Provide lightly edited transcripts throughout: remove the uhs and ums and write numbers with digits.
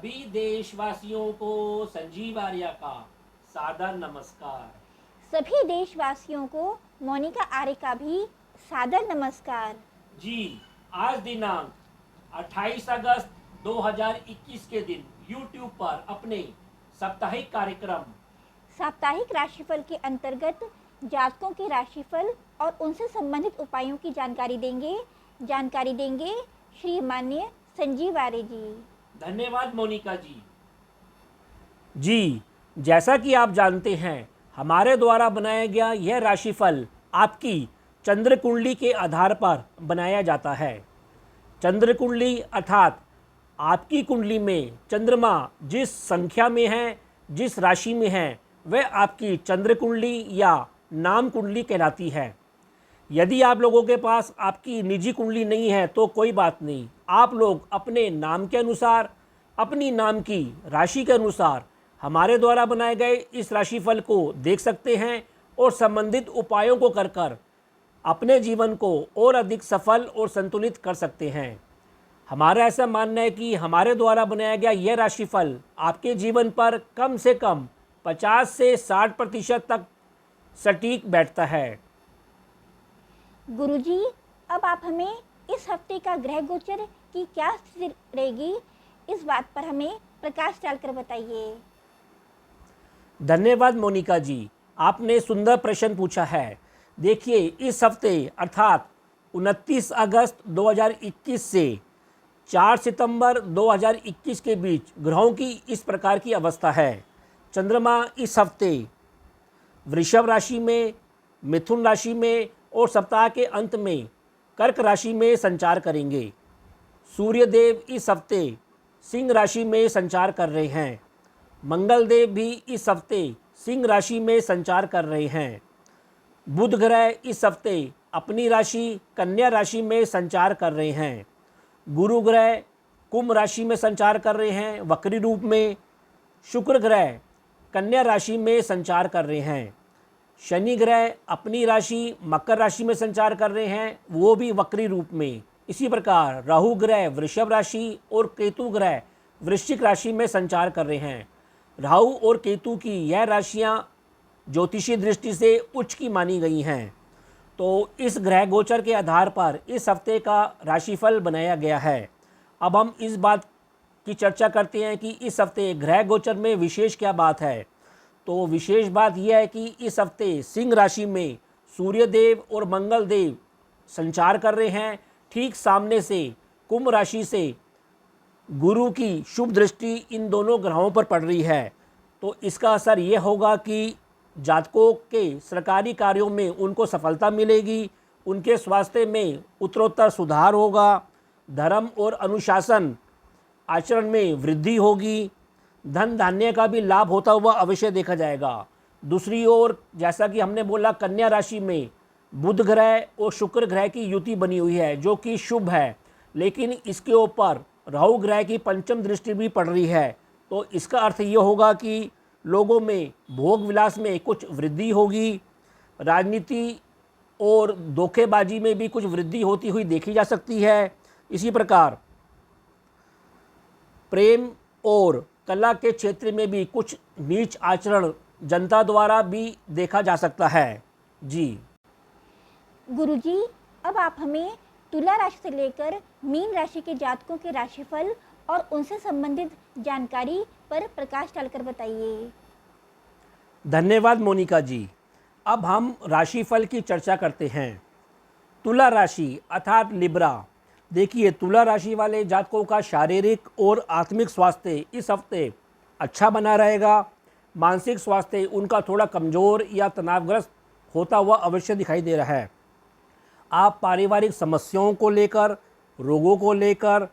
सभी देशवासियों को संजीव आर्य का सादर नमस्कार। सभी देशवासियों को मोनिका आर्य का भी सादर नमस्कार। जी, आज दिनांक 28 अगस्त 2021 के दिन YouTube पर अपने साप्ताहिक कार्यक्रम साप्ताहिक राशिफल के अंतर्गत जातकों के राशिफल और उनसे संबंधित उपायों की जानकारी देंगे श्री माननीय संजीव आर्य जी। धन्यवाद मोनिका जी। जी, जैसा कि आप जानते हैं, हमारे द्वारा बनाया गया यह राशिफल आपकी चंद्र कुंडली के आधार पर बनाया जाता है। चंद्र कुंडली अर्थात आपकी कुंडली में चंद्रमा जिस संख्या में है, जिस राशि में है, वह आपकी चंद्र कुंडली या नाम कुंडली कहलाती है। यदि आप लोगों के पास आपकी निजी कुंडली नहीं है तो कोई बात नहीं, आप लोग अपने नाम के अनुसार, अपनी नाम की राशि के अनुसार हमारे द्वारा बनाए गए इस राशिफल को देख सकते हैं और संबंधित उपायों को कर अपने जीवन को और अधिक सफल और संतुलित कर सकते हैं। हमारा ऐसा मानना है कि हमारे द्वारा बनाया गया यह राशिफल आपके जीवन पर कम से कम 50 से 60% तक सटीक बैठता है। गुरुजी, अब आप हमें इस हफ्ते का ग्रह गोचर की क्या स्थिति रहेगी, इस बात पर हमें प्रकाश डालकर बताइए। धन्यवाद मोनिका जी, आपने सुंदर प्रश्न पूछा है। देखिए, इस हफ्ते अर्थात 29 अगस्त 2021 से 4 सितंबर 2021 के बीच ग्रहों की इस प्रकार की अवस्था है। चंद्रमा इस हफ्ते वृषभ राशि में, मिथुन राशि में और सप्ताह के अंत में कर्क राशि में संचार करेंगे। सूर्य देव इस हफ्ते सिंह राशि में संचार कर रहे हैं। मंगल देव भी इस हफ्ते सिंह राशि में संचार कर रहे हैं। बुध ग्रह इस हफ्ते अपनी राशि कन्या राशि में संचार कर रहे हैं। गुरु ग्रह कुंभ राशि में संचार कर रहे हैं वक्री रूप में। शुक्र ग्रह कन्या राशि में संचार कर रहे हैं। शनि ग्रह अपनी राशि मकर राशि में संचार कर रहे हैं, वो भी वक्री रूप में। इसी प्रकार राहु ग्रह वृषभ राशि और केतु ग्रह वृश्चिक राशि में संचार कर रहे हैं। राहु और केतु की यह राशियां ज्योतिषीय दृष्टि से उच्च की मानी गई हैं। तो इस ग्रह गोचर के आधार पर इस हफ्ते का राशिफल बनाया गया है। अब हम इस बात की चर्चा करते हैं कि इस हफ्ते ग्रह गोचर में विशेष क्या बात है। तो विशेष बात यह है कि इस हफ्ते सिंह राशि में सूर्य देव और मंगल देव संचार कर रहे हैं। ठीक सामने से कुंभ राशि से गुरु की शुभ दृष्टि इन दोनों ग्रहों पर पड़ रही है। तो इसका असर ये होगा कि जातकों के सरकारी कार्यों में उनको सफलता मिलेगी, उनके स्वास्थ्य में उत्तरोत्तर सुधार होगा, धर्म और अनुशासन आचरण में वृद्धि होगी, धन धान्य का भी लाभ होता हुआ अवश्य देखा जाएगा। दूसरी ओर जैसा कि हमने बोला, कन्या राशि में बुध ग्रह और शुक्र ग्रह की युति बनी हुई है जो कि शुभ है, लेकिन इसके ऊपर राहु ग्रह की पंचम दृष्टि भी पड़ रही है। तो इसका अर्थ ये होगा कि लोगों में भोग विलास में कुछ वृद्धि होगी, राजनीति और धोखेबाजी में भी कुछ वृद्धि होती हुई देखी जा सकती है। इसी प्रकार प्रेम और कला के क्षेत्र में भी कुछ नीच आचरण जनता द्वारा भी देखा जा सकता है। जी गुरुजी, अब आप हमें तुला राशि से लेकर मीन राशि के जातकों के राशिफल और उनसे संबंधित जानकारी पर प्रकाश डालकर बताइए। धन्यवाद मोनिका जी। अब हम राशिफल की चर्चा करते हैं। तुला राशि अर्थात लिब्रा। देखिए, तुला राशि वाले जातकों का शारीरिक और आत्मिक स्वास्थ्य इस हफ्ते अच्छा बना रहेगा। मानसिक स्वास्थ्य उनका थोड़ा कमज़ोर या तनावग्रस्त होता हुआ अवश्य दिखाई दे रहा है। आप पारिवारिक समस्याओं को लेकर, रोगों को लेकर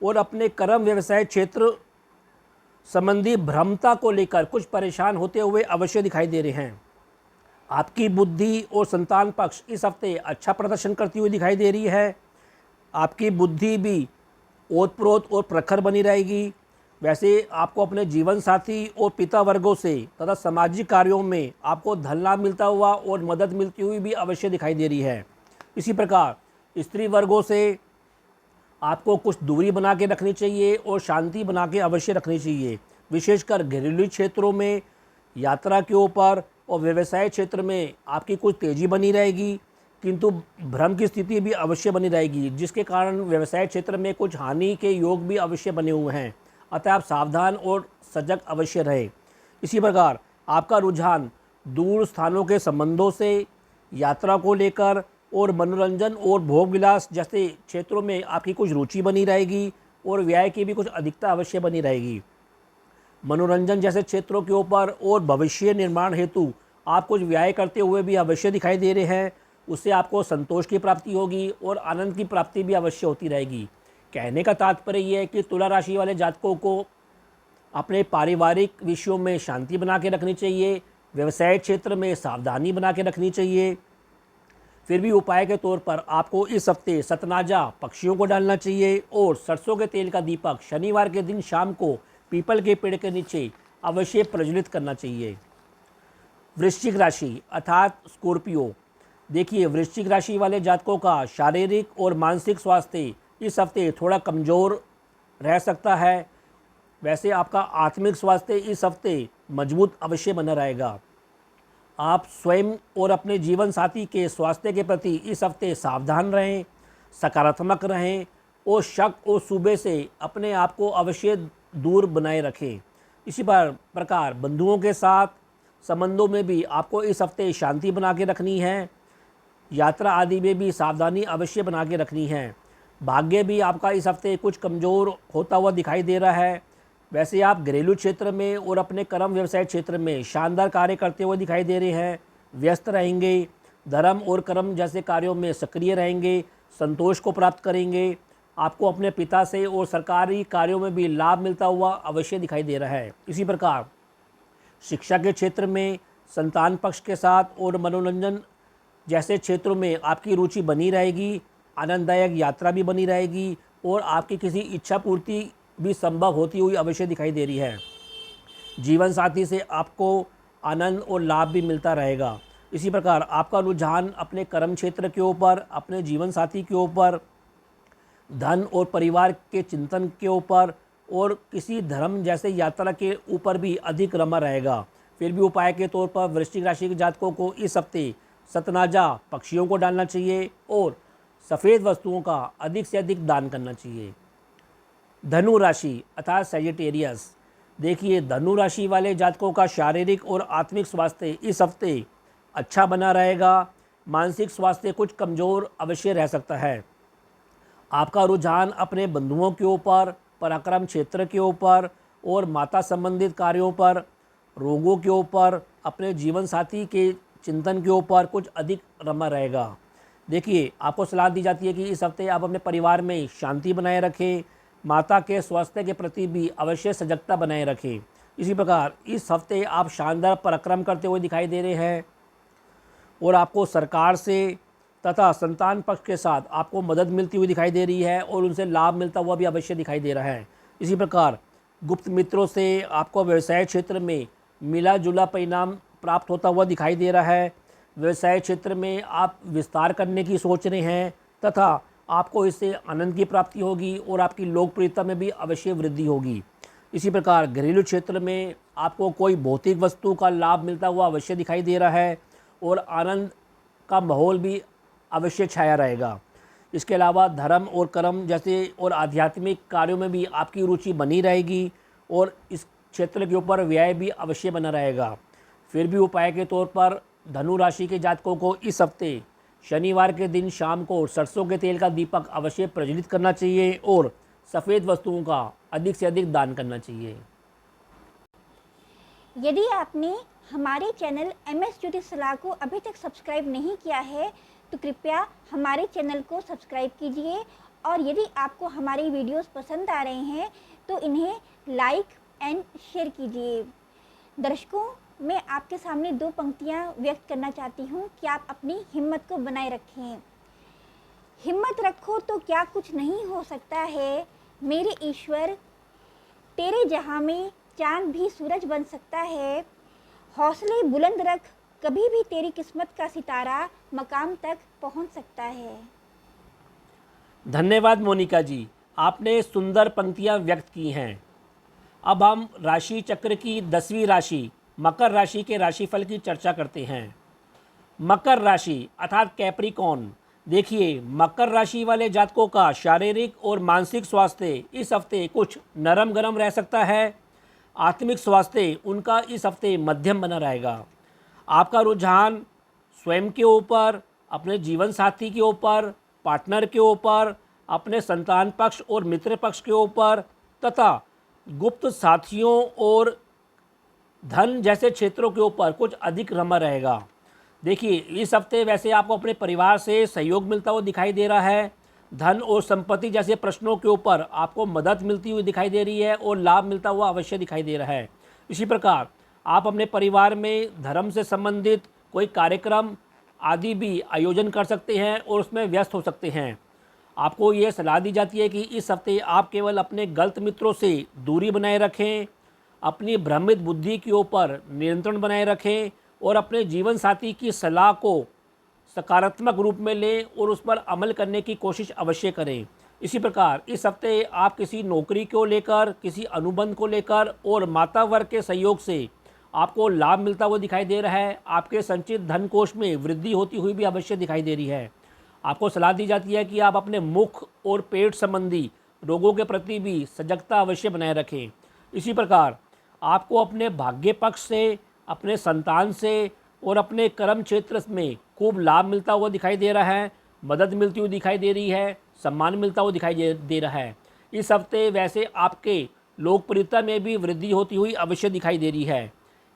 और अपने कर्म व्यवसाय क्षेत्र संबंधी भ्रमता को लेकर कुछ परेशान होते हुए अवश्य दिखाई दे रहे हैं। आपकी बुद्धि और संतान पक्ष इस हफ्ते अच्छा प्रदर्शन करती हुई दिखाई दे रही है। आपकी बुद्धि भी ओतप्रोत और प्रखर बनी रहेगी। वैसे आपको अपने जीवन साथी और पिता वर्गों से तथा सामाजिक कार्यों में आपको धन लाभ मिलता हुआ और मदद मिलती हुई भी अवश्य दिखाई दे रही है। इसी प्रकार स्त्री वर्गों से आपको कुछ दूरी बना के रखनी चाहिए और शांति बना के अवश्य रखनी चाहिए। विशेषकर घरेलू क्षेत्रों में, यात्रा के ऊपर और व्यवसाय क्षेत्र में आपकी कुछ तेज़ी बनी रहेगी, किंतु भ्रम की स्थिति भी अवश्य बनी रहेगी, जिसके कारण व्यवसाय क्षेत्र में कुछ हानि के योग भी अवश्य बने हुए हैं। अतः आप सावधान और सजग अवश्य रहें। इसी प्रकार आपका रुझान दूर स्थानों के संबंधों से, यात्रा को लेकर और मनोरंजन और भोग विलास जैसे क्षेत्रों में आपकी कुछ रुचि बनी रहेगी और व्यय की भी कुछ अधिकता अवश्य बनी रहेगी। मनोरंजन जैसे क्षेत्रों के ऊपर और भविष्य निर्माण हेतु आप कुछ व्यय करते हुए भी अवश्य दिखाई दे रहे हैं। उससे आपको संतोष की प्राप्ति होगी और आनंद की प्राप्ति भी अवश्य होती रहेगी। कहने का तात्पर्य यह है कि तुला राशि वाले जातकों को अपने पारिवारिक विषयों में शांति बना के रखनी चाहिए, व्यवसाय क्षेत्र में सावधानी बना के रखनी चाहिए। फिर भी उपाय के तौर पर आपको इस हफ्ते सतनाजा पक्षियों को डालना चाहिए और सरसों के तेल का दीपक शनिवार के दिन शाम को पीपल के पेड़ के नीचे अवश्य प्रज्वलित करना चाहिए। वृश्चिक राशि अर्थात स्कॉर्पियो, देखिए वृश्चिक राशि वाले जातकों का शारीरिक और मानसिक स्वास्थ्य इस हफ्ते थोड़ा कमज़ोर रह सकता है। वैसे आपका आत्मिक स्वास्थ्य इस हफ्ते मजबूत अवश्य बना रहेगा। आप स्वयं और अपने जीवन साथी के स्वास्थ्य के प्रति इस हफ्ते सावधान रहें, सकारात्मक रहें और शक और शुबे से अपने आप को अवश्य दूर बनाए रखें। इसी प्रकार बंधुओं के साथ संबंधों में भी आपको इस हफ्ते शांति बना के रखनी है। यात्रा आदि में भी सावधानी अवश्य बना के रखनी है। भाग्य भी आपका इस हफ्ते कुछ कमज़ोर होता हुआ दिखाई दे रहा है। वैसे आप घरेलू क्षेत्र में और अपने कर्म व्यवसाय क्षेत्र में शानदार कार्य करते हुए दिखाई दे रहे हैं। व्यस्त रहेंगे, धर्म और कर्म जैसे कार्यों में सक्रिय रहेंगे, संतोष को प्राप्त करेंगे। आपको अपने पिता से और सरकारी कार्यों में भी लाभ मिलता हुआ अवश्य दिखाई दे रहा है। इसी प्रकार शिक्षा के क्षेत्र में, संतान पक्ष के साथ और मनोरंजन जैसे क्षेत्रों में आपकी रुचि बनी रहेगी। आनंददायक यात्रा भी बनी रहेगी और आपकी किसी इच्छा पूर्ति भी संभव होती हुई अवश्य दिखाई दे रही है। जीवन साथी से आपको आनंद और लाभ भी मिलता रहेगा। इसी प्रकार आपका रुझान अपने कर्म क्षेत्र के ऊपर, अपने जीवन साथी के ऊपर, धन और परिवार के चिंतन के ऊपर और किसी धर्म जैसे यात्रा के ऊपर भी अधिक रमा रहेगा। फिर भी उपाय के तौर पर वृश्चिक राशि के जातकों को इस हफ्ते सतनाजा पक्षियों को डालना चाहिए और सफ़ेद वस्तुओं का अधिक से अधिक दान करना चाहिए। धनु राशि अर्थात सैजिटेरियस, देखिए धनु राशि वाले जातकों का शारीरिक और आत्मिक स्वास्थ्य इस हफ्ते अच्छा बना रहेगा। मानसिक स्वास्थ्य कुछ कमज़ोर अवश्य रह सकता है। आपका रुझान अपने बंधुओं के ऊपर, पराक्रम क्षेत्र के ऊपर और माता संबंधित कार्यों पर, रोगों के ऊपर, अपने जीवन साथी के चिंतन के ऊपर कुछ अधिक रमा रहेगा। देखिए आपको सलाह दी जाती है कि इस हफ्ते आप अपने परिवार में शांति बनाए रखें, माता के स्वास्थ्य के प्रति भी अवश्य सजगता बनाए रखें। इसी प्रकार इस हफ्ते आप शानदार पराक्रम करते हुए दिखाई दे रहे हैं और आपको सरकार से तथा संतान पक्ष के साथ आपको मदद मिलती हुई दिखाई दे रही है और उनसे लाभ मिलता हुआ भी अवश्य दिखाई दे रहा है। इसी प्रकार गुप्त मित्रों से आपको व्यवसाय क्षेत्र में मिला जुला परिणाम प्राप्त होता हुआ दिखाई दे रहा है। व्यवसाय क्षेत्र में आप विस्तार करने की सोच रहे हैं तथा आपको इससे आनंद की प्राप्ति होगी और आपकी लोकप्रियता में भी अवश्य वृद्धि होगी। इसी प्रकार घरेलू क्षेत्र में आपको कोई भौतिक वस्तु का लाभ मिलता हुआ अवश्य दिखाई दे रहा है और आनंद का माहौल भी अवश्य छाया रहेगा। इसके अलावा धर्म और कर्म जैसे और आध्यात्मिक कार्यों में भी आपकी रुचि बनी रहेगी और इस क्षेत्र के ऊपर व्यय भी अवश्य बना रहेगा। फिर भी उपाय के तौर पर धनु राशि के जातकों को इस हफ्ते शनिवार के दिन शाम को सरसों के तेल का दीपक अवश्य प्रज्वलित करना चाहिए और सफ़ेद वस्तुओं का अधिक से अधिक दान करना चाहिए। यदि आपने हमारे चैनल MS ज्योतिष सलाह को अभी तक सब्सक्राइब नहीं किया है तो कृपया हमारे चैनल को सब्सक्राइब कीजिए और यदि आपको हमारी वीडियोस पसंद आ रहे हैं तो इन्हें लाइक एंड शेयर कीजिए। दर्शकों, मैं आपके सामने दो पंक्तियां व्यक्त करना चाहती हूं कि आप अपनी हिम्मत को बनाए रखें। हिम्मत रखो तो क्या कुछ नहीं हो सकता है, मेरे ईश्वर तेरे जहां में चांद भी सूरज बन सकता है। हौसले बुलंद रख, कभी भी तेरी किस्मत का सितारा मकाम तक पहुंच सकता है। धन्यवाद मोनिका जी। आपने सुंदर पंक्तियाँ व्यक्त की हैं। अब हम राशि चक्र की 10वीं राशि मकर राशि के राशिफल की चर्चा करते हैं। मकर राशि अर्थात कैप्रिकॉर्न। देखिए, मकर राशि वाले जातकों का शारीरिक और मानसिक स्वास्थ्य इस हफ्ते कुछ नरम गरम रह सकता है। आत्मिक स्वास्थ्य उनका इस हफ्ते मध्यम बना रहेगा। आपका रुझान स्वयं के ऊपर, अपने जीवन साथी के ऊपर, पार्टनर के ऊपर, अपने संतान पक्ष और मित्र पक्ष के ऊपर तथा गुप्त साथियों और धन जैसे क्षेत्रों के ऊपर कुछ अधिक रमा रहेगा। देखिए, इस हफ्ते वैसे आपको अपने परिवार से सहयोग मिलता हुआ दिखाई दे रहा है। धन और संपत्ति जैसे प्रश्नों के ऊपर आपको मदद मिलती हुई दिखाई दे रही है और लाभ मिलता हुआ अवश्य दिखाई दे रहा है। इसी प्रकार आप अपने परिवार में धर्म से संबंधित कोई कार्यक्रम आदि भी आयोजन कर सकते हैं और उसमें व्यस्त हो सकते हैं। आपको ये सलाह दी जाती है कि इस हफ्ते आप केवल अपने गलत मित्रों से दूरी बनाए रखें, अपनी भ्रमित बुद्धि के ऊपर नियंत्रण बनाए रखें और अपने जीवन साथी की सलाह को सकारात्मक रूप में लें और उस पर अमल करने की कोशिश अवश्य करें। इसी प्रकार इस हफ्ते आप किसी नौकरी को लेकर, किसी अनुबंध को लेकर और माता वर्ग के सहयोग से आपको लाभ मिलता हुआ दिखाई दे रहा है। आपके संचित धन कोष में वृद्धि होती हुई भी अवश्य दिखाई दे रही है। आपको सलाह दी जाती है कि आप अपने मुख और पेट संबंधी रोगों के प्रति भी सजगता अवश्य बनाए रखें। इसी प्रकार आपको अपने भाग्य पक्ष से, अपने संतान से और अपने कर्म क्षेत्र में खूब लाभ मिलता हुआ दिखाई दे रहा है, मदद मिलती हुई दिखाई दे रही है, सम्मान मिलता हुआ दिखाई दे रहा है। इस हफ्ते वैसे आपके लोकप्रियता में भी वृद्धि होती हुई अवश्य दिखाई दे रही है।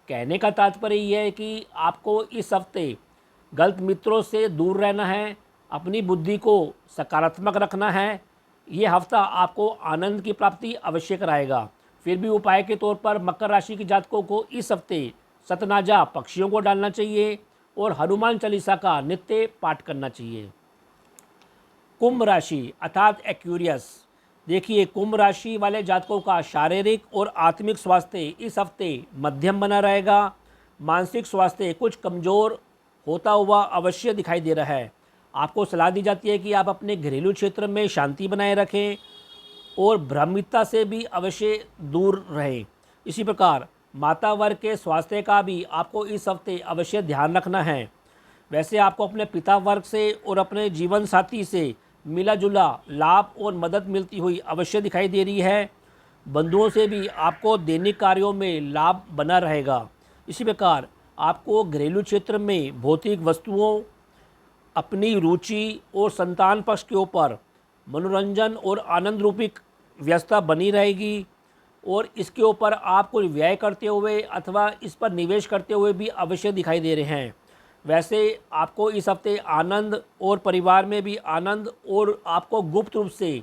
कहने का तात्पर्य यह है कि आपको इस हफ्ते गलत मित्रों से दूर रहना है, अपनी बुद्धि को सकारात्मक रखना है। ये हफ्ता आपको आनंद की प्राप्ति अवश्य कराएगा। फिर भी उपाय के तौर पर मकर राशि के जातकों को इस हफ्ते सतनाजा पक्षियों को डालना चाहिए और हनुमान चालीसा का नित्य पाठ करना चाहिए। कुंभ राशि अर्थात एक्वेरियस। देखिए, कुंभ राशि वाले जातकों का शारीरिक और आत्मिक स्वास्थ्य इस हफ्ते मध्यम बना रहेगा। मानसिक स्वास्थ्य कुछ कमज़ोर होता हुआ अवश्य दिखाई दे रहा है। आपको सलाह दी जाती है कि आप अपने घरेलू क्षेत्र में शांति बनाए रखें और भ्रमितता से भी अवश्य दूर रहें। इसी प्रकार माता वर्ग के स्वास्थ्य का भी आपको इस हफ्ते अवश्य ध्यान रखना है। वैसे आपको अपने पिता वर्ग से और अपने जीवन साथी से मिला जुला लाभ और मदद मिलती हुई अवश्य दिखाई दे रही है। बंधुओं से भी आपको दैनिक कार्यों में लाभ बना रहेगा। इसी प्रकार आपको घरेलू क्षेत्र में भौतिक वस्तुओं, अपनी रुचि और संतान पक्ष के ऊपर मनोरंजन और आनंद रूपी व्यवस्था बनी रहेगी और इसके ऊपर आप कोई व्यय करते हुए अथवा इस पर निवेश करते हुए भी अवश्य दिखाई दे रहे हैं। वैसे आपको इस हफ्ते आनंद और परिवार में भी आनंद और आपको गुप्त रूप से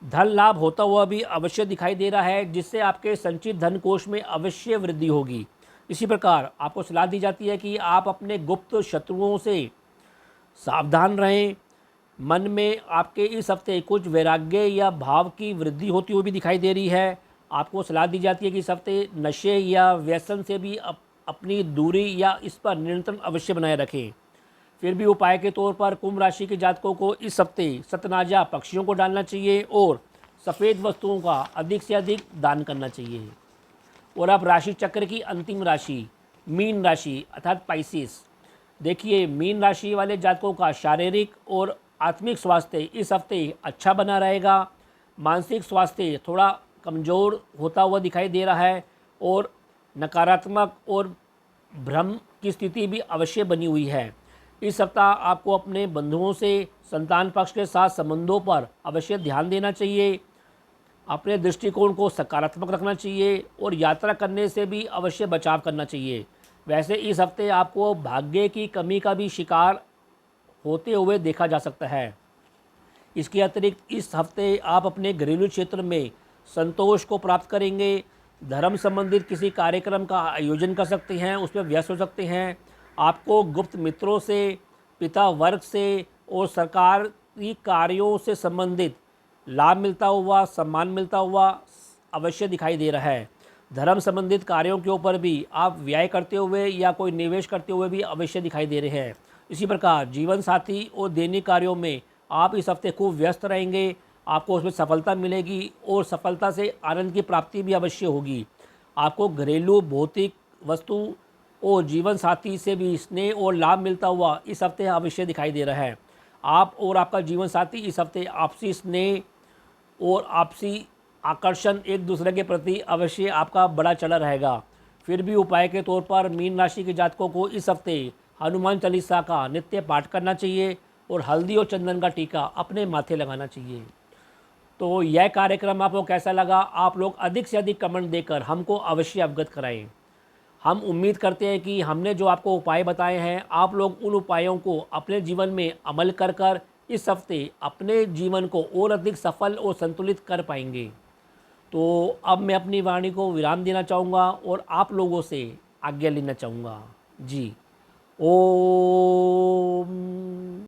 धन लाभ होता हुआ भी अवश्य दिखाई दे रहा है, जिससे आपके संचित धन कोष में अवश्य वृद्धि होगी। इसी प्रकार आपको सलाह दी जाती है कि आप अपने गुप्त शत्रुओं से सावधान रहें। मन में आपके इस हफ्ते कुछ वैराग्य या भाव की वृद्धि होती हुई भी दिखाई दे रही है। आपको सलाह दी जाती है कि इस हफ्ते नशे या व्यसन से भी अपनी दूरी या इस पर नियंत्रण अवश्य बनाए रखें। फिर भी उपाय के तौर पर कुंभ राशि के जातकों को इस हफ्ते सतनाजा पक्षियों को डालना चाहिए और सफ़ेद वस्तुओं का अधिक से अधिक दान करना चाहिए। और अब राशि चक्र की अंतिम राशि मीन राशि अर्थात पाइसिस। देखिए, मीन राशि वाले जातकों का शारीरिक और आत्मिक स्वास्थ्य इस हफ्ते अच्छा बना रहेगा। मानसिक स्वास्थ्य थोड़ा कमज़ोर होता हुआ दिखाई दे रहा है और नकारात्मक और भ्रम की स्थिति भी अवश्य बनी हुई है। इस सप्ताह आपको अपने बंधुओं से, संतान पक्ष के साथ संबंधों पर अवश्य ध्यान देना चाहिए। अपने दृष्टिकोण को सकारात्मक रखना चाहिए और यात्रा करने से भी अवश्य बचाव करना चाहिए। वैसे इस हफ्ते आपको भाग्य की कमी का भी शिकार होते हुए देखा जा सकता है। इसके अतिरिक्त इस हफ्ते आप अपने घरेलू क्षेत्र में संतोष को प्राप्त करेंगे। धर्म संबंधित किसी कार्यक्रम का आयोजन कर सकते हैं, उसमें व्यस्त हो सकते हैं। आपको गुप्त मित्रों से, पिता वर्ग से और सरकारी कार्यों से संबंधित लाभ मिलता हुआ, सम्मान मिलता हुआ अवश्य दिखाई दे रहा है। धर्म संबंधित कार्यों के ऊपर भी आप व्यय करते हुए या कोई निवेश करते हुए भी अवश्य दिखाई दे रहे हैं। इसी प्रकार जीवन साथी और दैनिक कार्यों में आप इस हफ्ते खूब व्यस्त रहेंगे। आपको उसमें सफलता मिलेगी और सफलता से आनंद की प्राप्ति भी अवश्य होगी। आपको घरेलू भौतिक वस्तु और जीवन साथी से भी स्नेह और लाभ मिलता हुआ इस हफ्ते अवश्य दिखाई दे रहा है। आप और आपका जीवन साथी इस हफ्ते आपसी स्नेह और आपसी आकर्षण एक दूसरे के प्रति अवश्य आपका बड़ा चला रहेगा। फिर भी उपाय के तौर पर मीन राशि के जातकों को इस हफ्ते हनुमान चालीसा का नित्य पाठ करना चाहिए और हल्दी और चंदन का टीका अपने माथे लगाना चाहिए। तो यह कार्यक्रम आपको कैसा लगा, आप लोग अधिक से अधिक कमेंट देकर हमको अवश्य अवगत कराएं। हम उम्मीद करते हैं कि हमने जो आपको उपाय बताए हैं, आप लोग उन उपायों को अपने जीवन में अमल कर इस हफ्ते अपने जीवन को और अधिक सफल और संतुलित कर पाएंगे। तो अब मैं अपनी वाणी को विराम देना चाहूँगा और आप लोगों से आज्ञा लेना चाहूँगा। जी, ओम।